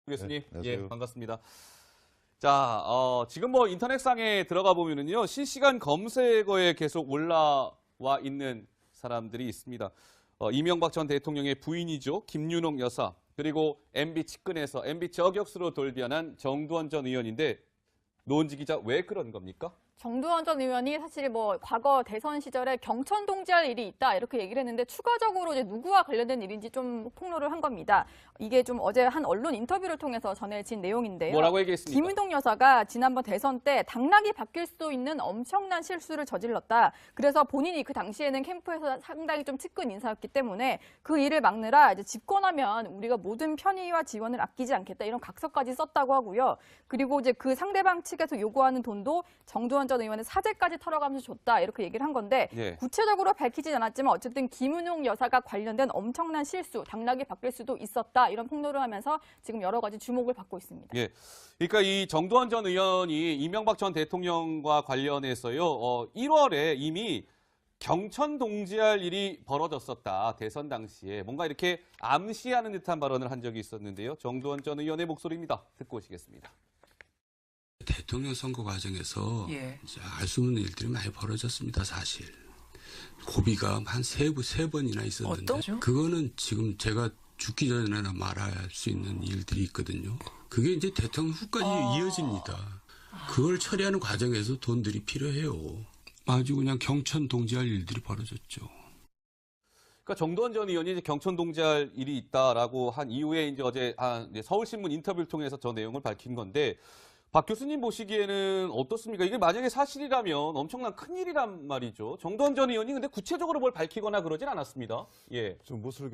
교수님, 네, 예, 반갑습니다. 자, 지금 뭐 인터넷상에 들어가 보면은요, 실시간 검색어에 계속 올라와 있는 사람들이 있습니다. 이명박 전 대통령의 부인이죠. 김윤옥 여사, 그리고 MB 측근에서 MB 저격수로 돌변한 정두원 전 의원인데, 노은지 기자, 왜 그런 겁니까? 정두원 전 의원이 사실 뭐 과거 대선 시절에 경천 동지할 일이 있다 이렇게 얘기를 했는데 추가적으로 이제 누구와 관련된 일인지 좀 폭로를 한 겁니다. 이게 좀 어제 한 언론 인터뷰를 통해서 전해진 내용인데요. 뭐라고 얘기했습니까? 김윤옥 여사가 지난번 대선 때 당락이 바뀔 수도 있는 엄청난 실수를 저질렀다. 그래서 본인이 그 당시에는 캠프에서 상당히 좀 측근 인사였기 때문에 그 일을 막느라 이제 집권하면 우리가 모든 편의와 지원을 아끼지 않겠다 이런 각서까지 썼다고 하고요. 그리고 이제 그 상대방 측에서 요구하는 돈도 정두원 전 의원의 사재까지 털어가면서 줬다 이렇게 얘기를 한 건데 예. 구체적으로 밝히진 않았지만 어쨌든 김은옥 여사가 관련된 엄청난 실수, 당락이 바뀔 수도 있었다 이런 폭로를 하면서 지금 여러 가지 주목을 받고 있습니다. 예, 그러니까 이 정두원 전 의원이 이명박 전 대통령과 관련해서요, 1월에 이미 경천 동지할 일이 벌어졌었다. 대선 당시에 뭔가 이렇게 암시하는 듯한 발언을 한 적이 있었는데요. 정두원 전 의원의 목소리입니다. 듣고 오시겠습니다. 대통령 선거 과정에서 알 수 없는 일들이 많이 벌어졌습니다, 사실. 고비가 한 세 번이나 있었는데 어떠죠? 그거는 지금 제가 죽기 전에나 말할 수 있는 일들이 있거든요. 그게 이제 대통령 후까지 이어집니다. 그걸 처리하는 과정에서 돈들이 필요해요. 아주 그냥 경천 동지할 일들이 벌어졌죠. 그러니까 정두원 전 의원이 이제 경천 동지할 일이 있다라고 한 이후에 이제 어제 서울신문 인터뷰를 통해서 저 내용을 밝힌 건데, 박 교수님 보시기에는 어떻습니까? 이게 만약에 사실이라면 엄청난 큰일이란 말이죠. 정두원 전 의원이 근데 구체적으로 뭘 밝히거나 그러진 않았습니다. 예. 좀 무엇을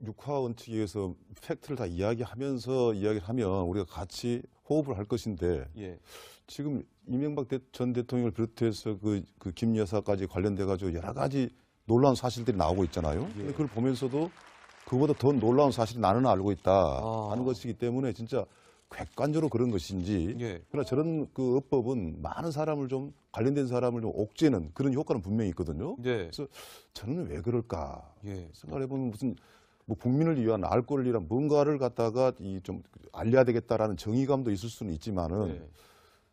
육하 원칙에 의해서 팩트를 다 이야기하면서 이야기를 하면 우리가 같이 호흡을 할 것인데 예. 지금 이명박 전 대통령을 비롯해서 그 김 여사까지 관련돼가지고 여러 가지 놀라운 사실들이 나오고 있잖아요. 근데 그걸 보면서도 그보다 더 놀라운 사실이 나는 알고 있다 하는 것이기 때문에 진짜 객관적으로 그런 것인지, 예. 그러나 저런 그 어법은 많은 사람을 좀 관련된 사람을 좀 옥죄는 그런 효과는 분명히 있거든요. 네. 그래서 저는 왜 그럴까 예. 생각해 보면 무슨 뭐 국민을 위한 알 권리를 위한 뭔가를 갖다가 이 좀 알려야 되겠다라는 정의감도 있을 수는 있지만은 예.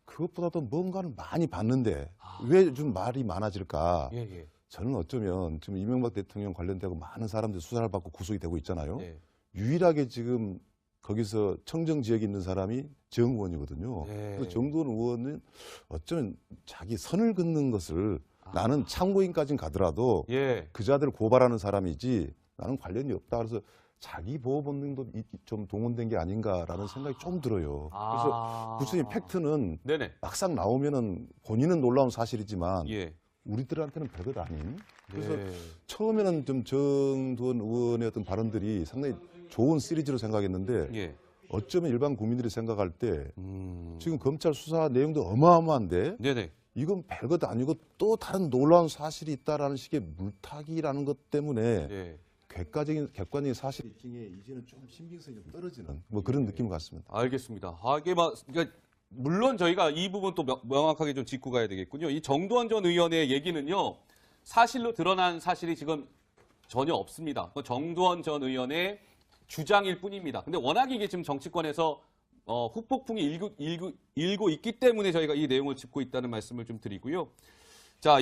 그것보다도 뭔가를 많이 봤는데 왜 좀 말이 많아질까? 예. 예. 저는 어쩌면 지금 이명박 대통령 관련되고 많은 사람들이 수사를 받고 구속이 되고 있잖아요. 예. 유일하게 지금 거기서 청정 지역에 있는 사람이 정 의원이거든요. 예. 그래서 정두원 의원은 어쩌면 자기 선을 긋는 것을 나는 참고인까지는 가더라도 예. 그자들을 고발하는 사람이지 나는 관련이 없다. 그래서 자기 보호 본능도 좀 동원된 게 아닌가라는 생각이 좀 들어요. 그래서 구체적인 팩트는 네네. 막상 나오면은 본인은 놀라운 사실이지만 예. 우리들한테는 별것 아닌. 그래서 예. 처음에는 좀 정두원 의원의 어떤 발언들이 상당히 좋은 시리즈로 생각했는데 예. 어쩌면 일반 국민들이 생각할 때 지금 검찰 수사 내용도 어마어마한데 네네. 이건 별것 아니고 또 다른 놀라운 사실이 있다라는 식의 물타기라는 것 때문에 예. 객관적인 사실 입증에 이제는 좀 신빙성이 좀 떨어지는 뭐 그런 느낌 같습니다. 알겠습니다. 이게 그러니까 물론 저희가 이 부분 또 명확하게 좀 짚고 가야 되겠군요. 이 정두원 전 의원의 얘기는요, 사실로 드러난 사실이 지금 전혀 없습니다. 정두원 전 의원의 주장일 뿐입니다. 근데 워낙 이게 지금 정치권에서 후폭풍이 일고 있기 때문에 저희가 이 내용을 짚고 있다는 말씀을 좀 드리고요. 자,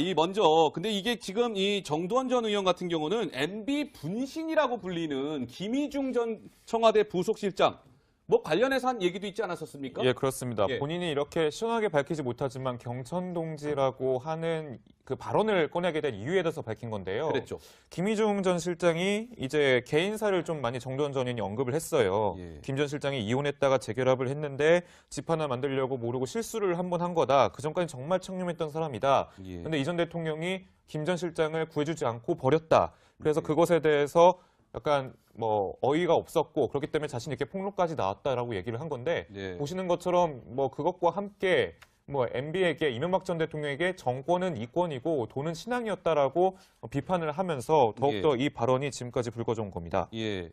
근데 이게 지금 이 정두원 전 의원 같은 경우는 MB 분신이라고 불리는 김희중 전 청와대 부속실장, 뭐 관련해서 한 얘기도 있지 않았었습니까? 예, 그렇습니다. 예. 본인이 이렇게 시원하게 밝히지 못하지만 경천동지라고 하는 그 발언을 꺼내게 된 이유에 대해서 밝힌 건데요. 그랬죠. 김희중 전 실장이 이제 개인사를 좀 많이 정두원 전 의원이 언급을 했어요. 예. 김 전 실장이 이혼했다가 재결합을 했는데 집 하나 만들려고 모르고 실수를 한 번 한 거다. 그전까지 정말 청렴했던 사람이다. 예. 근데 이 전 대통령이 김 전 실장을 구해주지 않고 버렸다. 그래서 그것에 대해서 약간 뭐 어이가 없었고 그렇기 때문에 자신이 이렇게 폭로까지 나왔다라고 얘기를 한 건데 네. 보시는 것처럼 뭐 그것과 함께 뭐 MB에게 이명박 전 대통령에게 정권은 이권이고 돈은 신앙이었다라고 비판을 하면서 더욱더 이 발언이 지금까지 불거져온 겁니다. 예,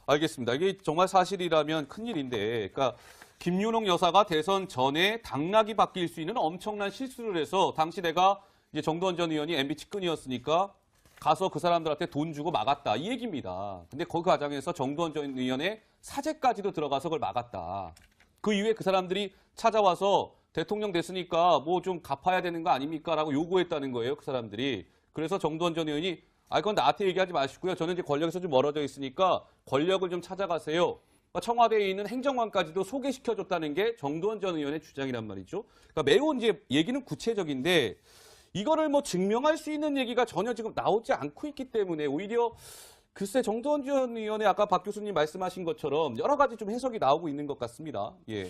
알겠습니다. 이게 정말 사실이라면 큰일인데, 그러니까 김윤옥 여사가 대선 전에 당락이 바뀔 수 있는 엄청난 실수를 해서 당시 내가 이제 정두원 전 의원이 MB 측근이었으니까 가서 그 사람들한테 돈 주고 막았다 이 얘기입니다. 근데 그 과정에서 정두원 전 의원의 사죄까지도 들어가서 그걸 막았다. 그 이후에 그 사람들이 찾아와서 대통령 됐으니까 뭐 좀 갚아야 되는 거 아닙니까? 라고 요구했다는 거예요, 그 사람들이. 그래서 정두원 전 의원이 그건 나한테 얘기하지 마시고요. 저는 이제 권력에서 좀 멀어져 있으니까 권력을 좀 찾아가세요. 청와대에 있는 행정관까지도 소개시켜줬다는 게 정두원 전 의원의 주장이란 말이죠. 그러니까 매우 이제 얘기는 구체적인데 이거를 뭐 증명할 수 있는 얘기가 전혀 지금 나오지 않고 있기 때문에 오히려 글쎄 정두원 전 의원의 아까 박 교수님 말씀하신 것처럼 여러 가지 좀 해석이 나오고 있는 것 같습니다. 예.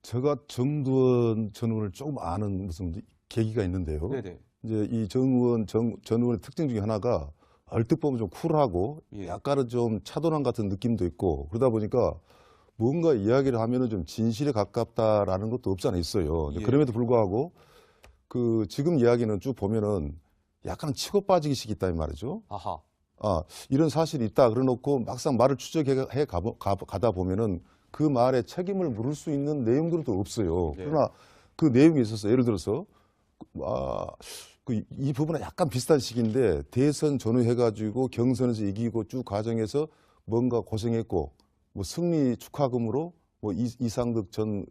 제가 정두원 전 의원을 조금 아는 무슨 계기가 있는데요. 네네. 이제 이 전 의원의 특징 중에 하나가 얼뜻 보면 좀 쿨하고 예. 약간은 좀 차도남 같은 느낌도 있고 그러다 보니까 뭔가 이야기를 하면은 좀 진실에 가깝다라는 것도 없지 않아 있어요. 예. 그럼에도 불구하고 그 지금 이야기는 쭉 보면은 약간 치고 빠지기식 있다는 말이죠. 아하. 이런 사실이 있다 그래놓고 막상 말을 추적해 가다 보면은 그 말에 책임을 물을 수 있는 내용들도 없어요. 네. 그러나 그 내용이 있어서 예를 들어서 이 부분은 약간 비슷한 식인데 대선 전후해가지고 경선에서 이기고 쭉 과정에서 뭔가 고생했고 뭐 승리 축하금으로 뭐 이상득 전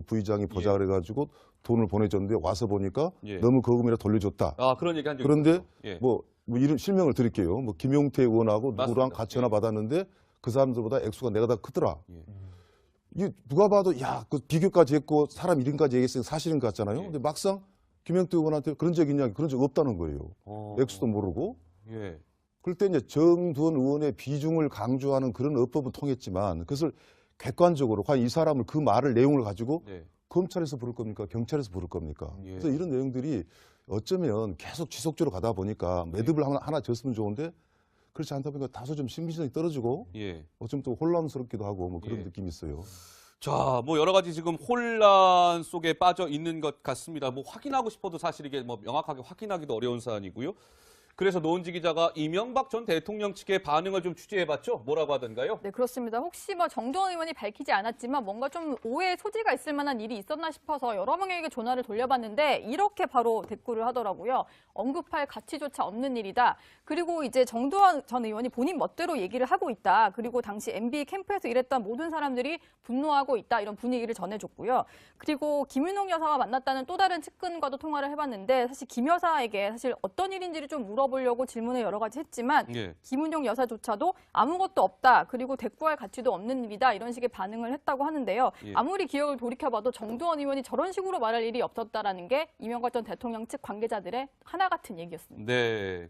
부의장이 보자 그래가지고 돈을 보내줬는데 와서 보니까 예. 너무 거금이라 돌려줬다. 그런 얘기 한 적이 그런데 있었죠. 예. 뭐 이런 실명을 드릴게요. 뭐 김용태 의원하고 누구랑 맞습니다. 같이 전화 받았는데 그 사람들보다 액수가 내가 다 크더라. 예. 이게 누가 봐도 그 비교까지 했고 사람 이름까지 얘기했으니 사실인 것 같잖아요. 예. 근데 막상 김용태 의원한테 그런 적 있냐? 그런 적 없다는 거예요. 액수도 모르고. 예. 그럴 때 이제 정두원 의원의 비중을 강조하는 그런 어법은 통했지만 그것을 객관적으로 과연 이 사람을 그 말을 내용을 가지고 네. 검찰에서 부를 겁니까? 경찰에서 부를 겁니까? 예. 그래서 이런 내용들이 어쩌면 계속 지속적으로 가다 보니까 매듭을 하나 졌으면 좋은데 그렇지 않다 보니까 다소 좀 신빙성이 떨어지고 예. 어쩌면 또 혼란스럽기도 하고 뭐 그런 예. 느낌이 있어요. 자, 뭐 여러 가지 지금 혼란 속에 빠져 있는 것 같습니다. 뭐 확인하고 싶어도 사실 이게 뭐 명확하게 확인하기도 어려운 사안이고요. 그래서 노은지 기자가 이명박 전 대통령 측의 반응을 좀 취재해봤죠? 뭐라고 하던가요? 네, 그렇습니다. 혹시 뭐 정두원 의원이 밝히지 않았지만 뭔가 좀 오해의 소지가 있을 만한 일이 있었나 싶어서 여러 명에게 전화를 돌려봤는데 이렇게 바로 대꾸를 하더라고요. 언급할 가치조차 없는 일이다. 그리고 이제 정두원 전 의원이 본인 멋대로 얘기를 하고 있다. 그리고 당시 MB 캠프에서 일했던 모든 사람들이 분노하고 있다. 이런 분위기를 전해줬고요. 그리고 김윤옥 여사와 만났다는 또 다른 측근과도 통화를 해봤는데 사실 김 여사에게 사실 어떤 일인지를 좀 물어보려고 질문을 여러 가지 했지만 예. 김은용 여사조차도 아무것도 없다. 그리고 대꾸할 가치도 없는 일이다. 이런 식의 반응을 했다고 하는데요. 예. 아무리 기억을 돌이켜봐도 정두원 의원이 저런 식으로 말할 일이 없었다라는 게 이명박 전 대통령 측 관계자들의 하나 같은 얘기였습니다. 네.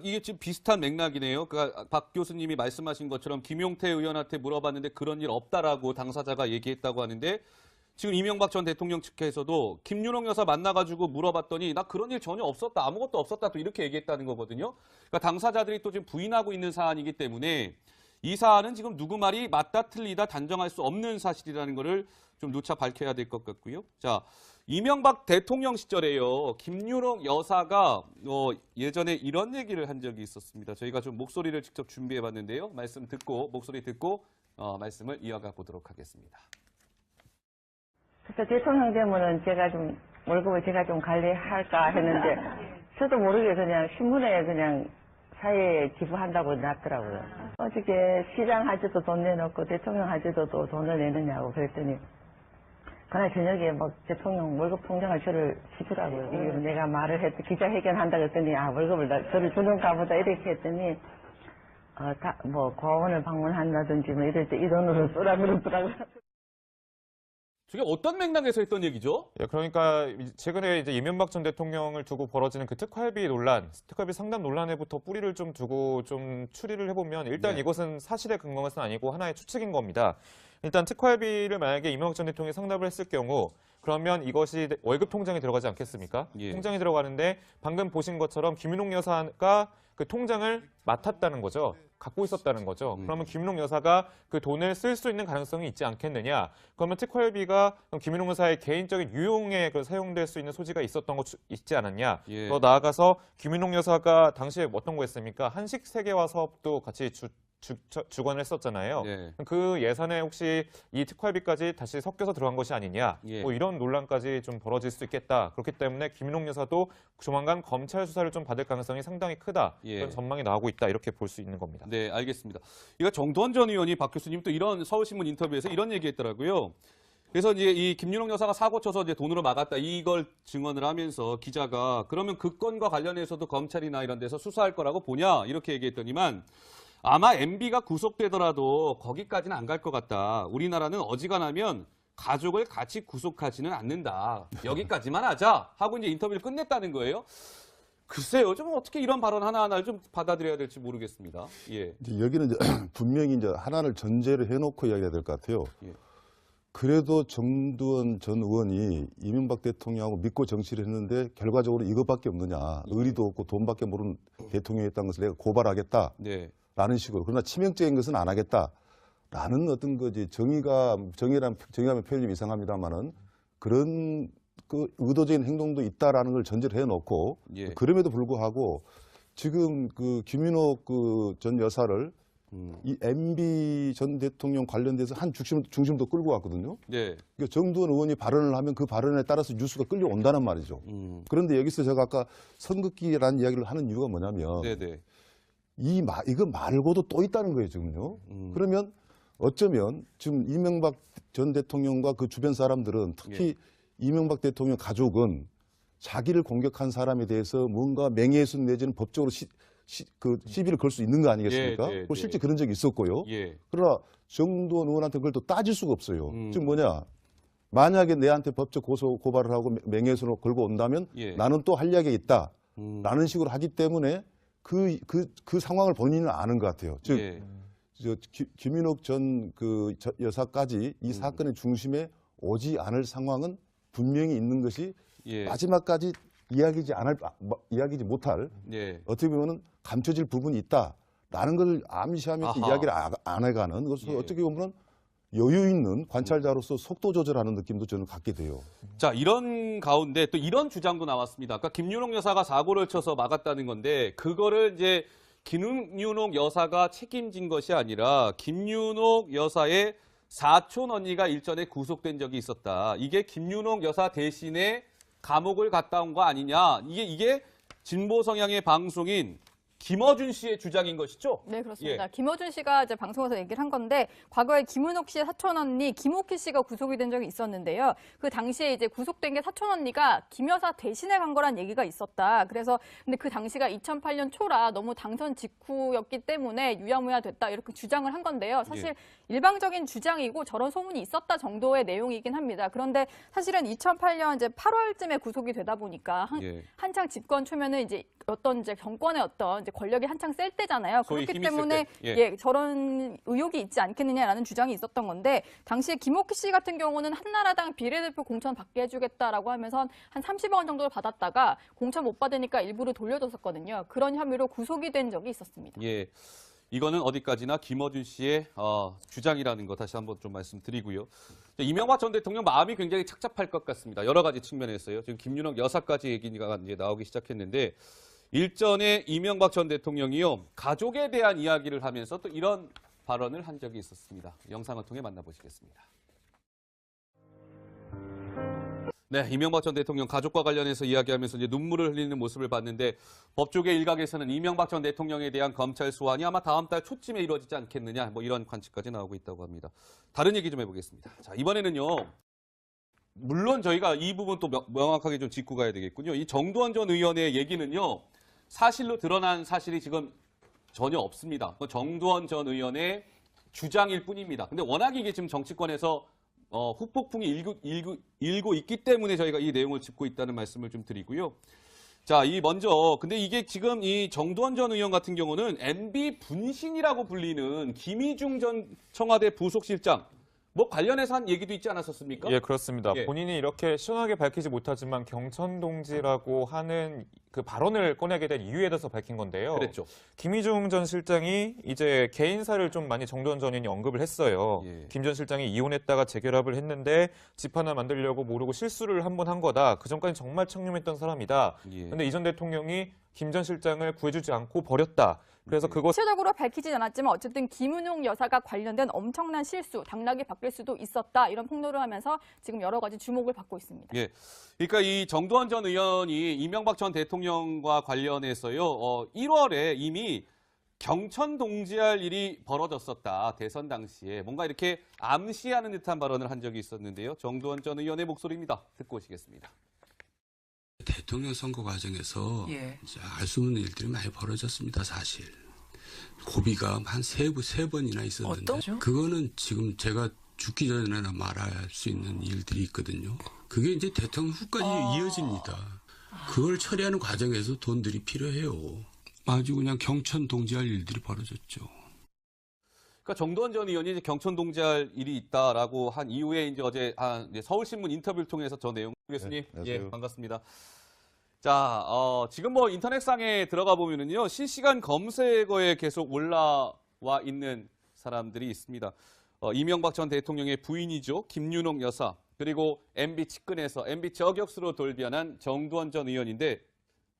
이게 지금 비슷한 맥락이네요. 그러니까 박 교수님이 말씀하신 것처럼 김용태 의원한테 물어봤는데 그런 일 없다라고 당사자가 얘기했다고 하는데 지금 이명박 전 대통령 측에서도 김윤옥 여사 만나가지고 물어봤더니 나 그런 일 전혀 없었다. 아무것도 없었다. 또 이렇게 얘기했다는 거거든요. 그러니까 당사자들이 또 지금 부인하고 있는 사안이기 때문에 이 사안은 지금 누구 말이 맞다 틀리다 단정할 수 없는 사실이라는 거를 좀 누차 밝혀야 될 것 같고요. 자, 이명박 대통령 시절에요. 김윤옥 여사가 예전에 이런 얘기를 한 적이 있었습니다. 저희가 좀 목소리를 직접 준비해봤는데요. 목소리 듣고 말씀을 이어가 보도록 하겠습니다. 그래서 대통령 되면은 월급을 제가 좀 관리할까 했는데, 저도 모르게 그냥 신문에 그냥 사회에 기부한다고 놨더라고요. 어저께 시장 할 때도 돈 내놓고 대통령 할 때도 또 돈을 내느냐고 그랬더니, 그날 저녁에 대통령 월급 통장을 저를 주더라고요. 이게 내가 기자회견 한다 그랬더니, 월급을 저를 주는가 보다 이렇게 했더니, 고아원을 방문한다든지 이럴 때 이 돈으로 쓰라 그러더라고요. 저게 어떤 맥락에서 했던 얘기죠? 예, 그러니까 최근에 이제 이명박 전 대통령을 두고 벌어지는 그 특활비 상담 논란에부터 뿌리를 좀 두고 좀 추리를 해보면 일단 네. 이것은 사실에 근거한 것은 아니고 하나의 추측인 겁니다. 일단 특활비를 만약에 이명박 전 대통령이 상납을 했을 경우 그러면 이것이 월급 통장에 들어가지 않겠습니까? 예. 통장에 들어가는데 방금 보신 것처럼 김윤옥 여사가 그 통장을 맡았다는 거죠. 갖고 있었다는 거죠. 그러면 김윤옥 여사가 그 돈을 쓸 수 있는 가능성이 있지 않겠느냐. 그러면 특활비가 김윤옥 여사의 개인적인 유용에 사용될 수 있는 소지가 있었던 거 있지 않았냐. 예. 더 나아가서 김윤옥 여사가 당시에 어떤 거 했습니까? 한식 세계화 사업도 같이 주관을 했었잖아요. 네. 그 예산에 혹시 이 특활비까지 다시 섞여서 들어간 것이 아니냐, 예. 뭐 이런 논란까지 좀 벌어질 수 있겠다. 그렇기 때문에 김윤옥 여사도 조만간 검찰 수사를 좀 받을 가능성이 상당히 크다. 예. 그런 전망이 나오고 있다. 이렇게 볼 수 있는 겁니다. 네, 알겠습니다. 이거 정두원 전 의원이 박 교수님 또 이런 서울신문 인터뷰에서 이런 얘기했더라고요. 그래서 이제 이 김윤옥 여사가 사고 쳐서 이제 돈으로 막았다 이걸 증언을 하면서 기자가 그러면 그 건과 관련해서도 검찰이나 이런 데서 수사할 거라고 보냐 이렇게 얘기했더니만 아마 MB가 구속되더라도 거기까지는 안 갈 것 같다. 우리나라는 어지간하면 가족을 같이 구속하지는 않는다. 여기까지만 하자 하고 이제 인터뷰를 끝냈다는 거예요. 글쎄요, 좀 어떻게 이런 발언 하나하나를 좀 받아들여야 될지 모르겠습니다. 예. 이제 여기는 이제 분명히 이제 하나를 전제를 해놓고 이야기해야 될 것 같아요. 예. 그래도 정두원 전 의원이 이명박 대통령하고 믿고 정치를 했는데 결과적으로 이것밖에 없느냐. 의리도 없고 돈밖에 모르는 대통령이었다는 것을 내가 고발하겠다라는 네. 식으로. 그러나 치명적인 것은 안 하겠다라는 어떤 거지. 정의라면 표현이 좀 이상합니다만은 그런 그 의도적인 행동도 있다라는 걸 전제를 해놓고 예. 그럼에도 불구하고 지금 그 김윤옥 그 전 여사를 이 MB 전 대통령 관련돼서 한 중심도 끌고 왔거든요. 네. 그러니까 정두원 의원이 발언을 하면 그 발언에 따라서 뉴스가 끌려온다는 말이죠. 그런데 여기서 제가 아까 선긋기라는 이야기를 하는 이유가 뭐냐면 네네. 이거 말고도 또 있다는 거예요, 지금요. 그러면 어쩌면 지금 이명박 전 대통령과 그 주변 사람들은 특히 이명박 대통령 가족은 자기를 공격한 사람에 대해서 뭔가 명예훼손 내지는 법적으로 시비를 걸 수 있는 거 아니겠습니까? 네, 네, 그리고 실제 네. 그런 적이 있었고요. 예. 그러나 정두원 의원한테 그걸 또 따질 수가 없어요. 즉 뭐냐? 만약에 내한테 법적 고발을 하고 명예훼손을 걸고 온다면 예. 나는 또 할 이야기가 있다. 라는 식으로 하기 때문에 그 상황을 본인은 아는 것 같아요. 즉, 예. 김윤옥 전 그 여사까지 이 사건의 중심에 오지 않을 상황은 분명히 있는 것이 예. 마지막까지 이야기지 못할 예. 어떻게 보면은 감춰질 부분이 있다라는 걸 암시하면서 아하. 이야기를 안 해가는 그래서 예. 어떻게 보면 여유 있는 관찰자로서 속도 조절하는 느낌도 저는 갖게 돼요. 자, 이런 가운데 또 이런 주장도 나왔습니다. 아까 김윤옥 여사가 사고를 쳐서 막았다는 건데 그거를 이제 김윤옥 여사가 책임진 것이 아니라 김윤옥 여사의 사촌 언니가 일전에 구속된 적이 있었다. 이게 김윤옥 여사 대신에 감옥을 갔다 온 거 아니냐. 이게 진보 성향의 방송인 김어준 씨의 주장인 것이죠? 네, 그렇습니다. 예. 김어준 씨가 이제 방송에서 얘기를 한 건데 과거에 김은옥 씨의 사촌 언니 김옥희 씨가 구속이 된 적이 있었는데요. 그 당시에 이제 구속된 게 사촌 언니가 김 여사 대신에 간 거란 얘기가 있었다. 그래서 근데 그 당시가 2008년 초라 너무 당선 직후였기 때문에 유야무야 됐다 이렇게 주장을 한 건데요. 사실 일방적인 주장이고 저런 소문이 있었다 정도의 내용이긴 합니다. 그런데 사실은 2008년 이제 8월쯤에 구속이 되다 보니까 한창 집권 초면은 이제 어떤 이제 정권의 어떤 이제 권력이 한창 셀 때잖아요. 소위 그렇기 힘이 셀 때문에 때. 저런 의혹이 있지 않겠느냐라는 주장이 있었던 건데 당시에 김옥희 씨 같은 경우는 한나라당 비례대표 공천 받게 해주겠다라고 하면서 한 30억 원 정도를 받았다가 공천 못 받으니까 일부러 돌려줬었거든요. 그런 혐의로 구속이 된 적이 있었습니다. 예. 이거는 어디까지나 김어준 씨의 주장이라는 거 다시 한번 좀 말씀드리고요. 이명박 전 대통령 마음이 굉장히 착잡할 것 같습니다. 여러 가지 측면에서요. 지금 김윤옥 여사까지 얘기가 이제 나오기 시작했는데 일전에 이명박 전 대통령이요 가족에 대한 이야기를 하면서 또 이런 발언을 한 적이 있었습니다. 영상을 통해 만나보시겠습니다. 네, 이명박 전 대통령 가족과 관련해서 이야기하면서 이제 눈물을 흘리는 모습을 봤는데 법조계 일각에서는 이명박 전 대통령에 대한 검찰 소환이 아마 다음 달 초쯤에 이루어지지 않겠느냐 뭐 이런 관측까지 나오고 있다고 합니다. 다른 얘기 좀 해보겠습니다. 자, 이번에는요. 물론 저희가 이 부분 또 명확하게 좀 짚고 가야 되겠군요. 이 정두원 전 의원의 얘기는요. 사실로 드러난 사실이 지금 전혀 없습니다. 정두원 전 의원의 주장일 뿐입니다. 근데 워낙 이게 지금 정치권에서 후폭풍이 일고 있기 때문에 저희가 이 내용을 짚고 있다는 말씀을 좀 드리고요. 자, 근데 이게 지금 이 정두원 전 의원 같은 경우는 MB 분신이라고 불리는 김희중 전 청와대 부속실장, 뭐 관련해서 한 얘기도 있지 않았었습니까? 예, 그렇습니다. 예. 본인이 이렇게 시원하게 밝히지 못하지만 경천동지라고 하는 그 발언을 꺼내게 된 이유에 대해서 밝힌 건데요. 그랬죠. 김희중 전 실장이 이제 개인사를 좀 많이 정두원 전 의원이 언급을 했어요. 예. 김 전 실장이 이혼했다가 재결합을 했는데 집 하나 만들려고 모르고 실수를 한 번 한 거다. 그 전까지 정말 청렴했던 사람이다. 예. 근데 이 전 대통령이 김 전 실장을 구해주지 않고 버렸다. 그래서 그것 구체적으로 밝히진 않았지만 어쨌든 김은홍 여사가 관련된 엄청난 실수, 당락이 바뀔 수도 있었다. 이런 폭로를 하면서 지금 여러 가지 주목을 받고 있습니다. 예. 그러니까 이 정두원 전 의원이 이명박 전 대통령과 관련해서요, 1월에 이미 경천 동지할 일이 벌어졌었다. 대선 당시에 뭔가 이렇게 암시하는 듯한 발언을 한 적이 있었는데요. 정두원 전 의원의 목소리입니다. 듣고 오시겠습니다. 대통령 선거 과정에서 예. 이제 알 수 없는 일들이 많이 벌어졌습니다, 사실. 고비가 한 세 번이나 있었는데 어떤? 그거는 지금 제가 죽기 전에나 말할 수 있는 일들이 있거든요. 그게 이제 대통령 후까지 이어집니다. 그걸 처리하는 과정에서 돈들이 필요해요. 아주 그냥 경천 동지할 일들이 벌어졌죠. 그러니까 정두원 전 의원이 이제 경천 동지할 일이 있다라고 한 이후에 이제 어제 이제 서울신문 인터뷰를 통해서 저 내용 교수님, 네, 안녕하세요. 예, 반갑습니다. 자, 지금 뭐 인터넷상에 들어가 보면은요, 실시간 검색어에 계속 올라와 있는 사람들이 있습니다. 이명박 전 대통령의 부인이죠. 김윤옥 여사. 그리고 MB 측근에서 MB 저격수로 돌변한 정두원 전 의원인데,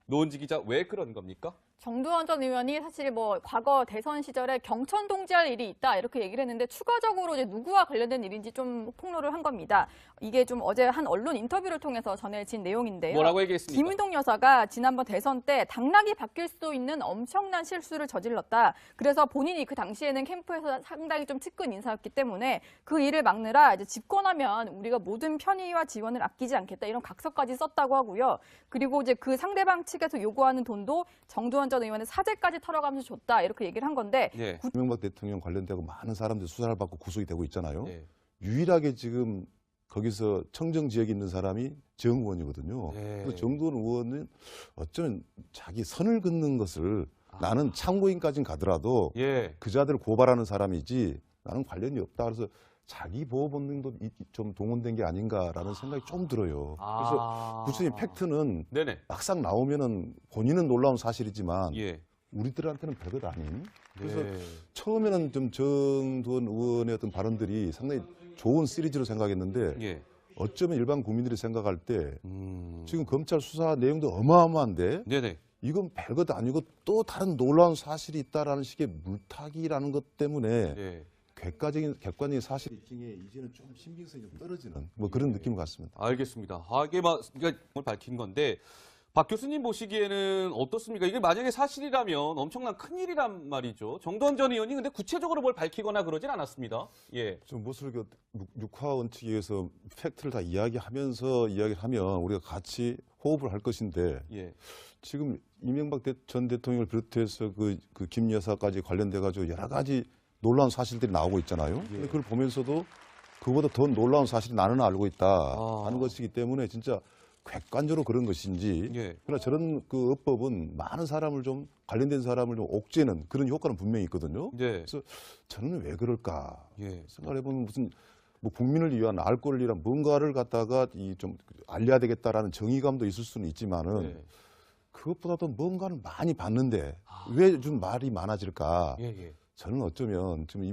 노은지 기자 왜 그런 겁니까? 정두원 전 의원이 사실 뭐 과거 대선 시절에 경천 동지할 일이 있다 이렇게 얘기를 했는데 추가적으로 이제 누구와 관련된 일인지 좀 폭로를 한 겁니다. 이게 좀 어제 한 언론 인터뷰를 통해서 전해진 내용인데요. 뭐라고 얘기했습니까? 김은동 여사가 지난번 대선 때 당락이 바뀔 수도 있는 엄청난 실수를 저질렀다. 그래서 본인이 그 당시에는 캠프에서 상당히 좀 측근 인사였기 때문에 그 일을 막느라 이제 집권하면 우리가 모든 편의와 지원을 아끼지 않겠다 이런 각서까지 썼다고 하고요. 그리고 이제 그 상대방 측에서 요구하는 돈도 정두원 전 의원의 사재까지 털어가면서 줬다 이렇게 얘기를 한 건데 예. 이명박 대통령 관련되고 많은 사람들이 수사를 받고 구속이 되고 있잖아요. 예. 유일하게 지금 거기서 청정 지역에 있는 사람이 정 의원이거든요. 예. 그래서 정두원 의원은 어쩌면 자기 선을 긋는 것을 나는 참고인까지는 가더라도 예. 그 자들을 고발하는 사람이지 나는 관련이 없다. 그래서 자기 보호 본능도 좀 동원된 게 아닌가라는 생각이 좀 들어요. 그래서 구체적인 팩트는 네네. 막상 나오면은 본인은 놀라운 사실이지만 예. 우리들한테는 별것 아닌. 그래서 예. 처음에는 좀 정두원 의원의 어떤 발언들이 상당히 좋은 시리즈로 생각했는데 예. 어쩌면 일반 국민들이 생각할 때 음. 지금 검찰 수사 내용도 어마어마한데 네네. 이건 별것 아니고 또 다른 놀라운 사실이 있다라는 식의 물타기라는 것 때문에 예. 객관적인 사실 입증에 이제는 좀 신빙성이 좀 떨어지는 뭐 그런 느낌 같습니다. 알겠습니다. 이게 막 그러니까 밝힌 건데 박 교수님 보시기에는 어떻습니까? 이게 만약에 사실이라면 엄청난 큰일이란 말이죠. 정두원 전 의원이 근데 구체적으로 뭘 밝히거나 그러진 않았습니다. 예. 좀 무엇을 육화 원칙에 의해서 팩트를 다 이야기하면서 이야기를 하면 우리가 같이 호흡을 할 것인데 예. 지금 이명박 전 대통령을 비롯해서 그 김 여사까지 관련돼 가지고 여러 가지 놀라운 사실들이 나오고 있잖아요. 근데 그걸 보면서도 그보다 더 놀라운 사실이 나는 알고 있다 하는 것이기 때문에 진짜 객관적으로 그런 것인지 예. 그러나 저런 그 어법은 많은 사람을 좀 관련된 사람을 좀 옥죄는 그런 효과는 분명히 있거든요. 예. 그래서 저는 왜 그럴까 예. 생각해 보면 무슨 뭐 국민을 위한 알 권리를 위한 뭔가를 갖다가 이 좀 알려야 되겠다라는 정의감도 있을 수는 있지만은 예. 그것보다도 뭔가를 많이 봤는데 왜 좀 말이 많아질까? 예. 예. 저는 어쩌면 지금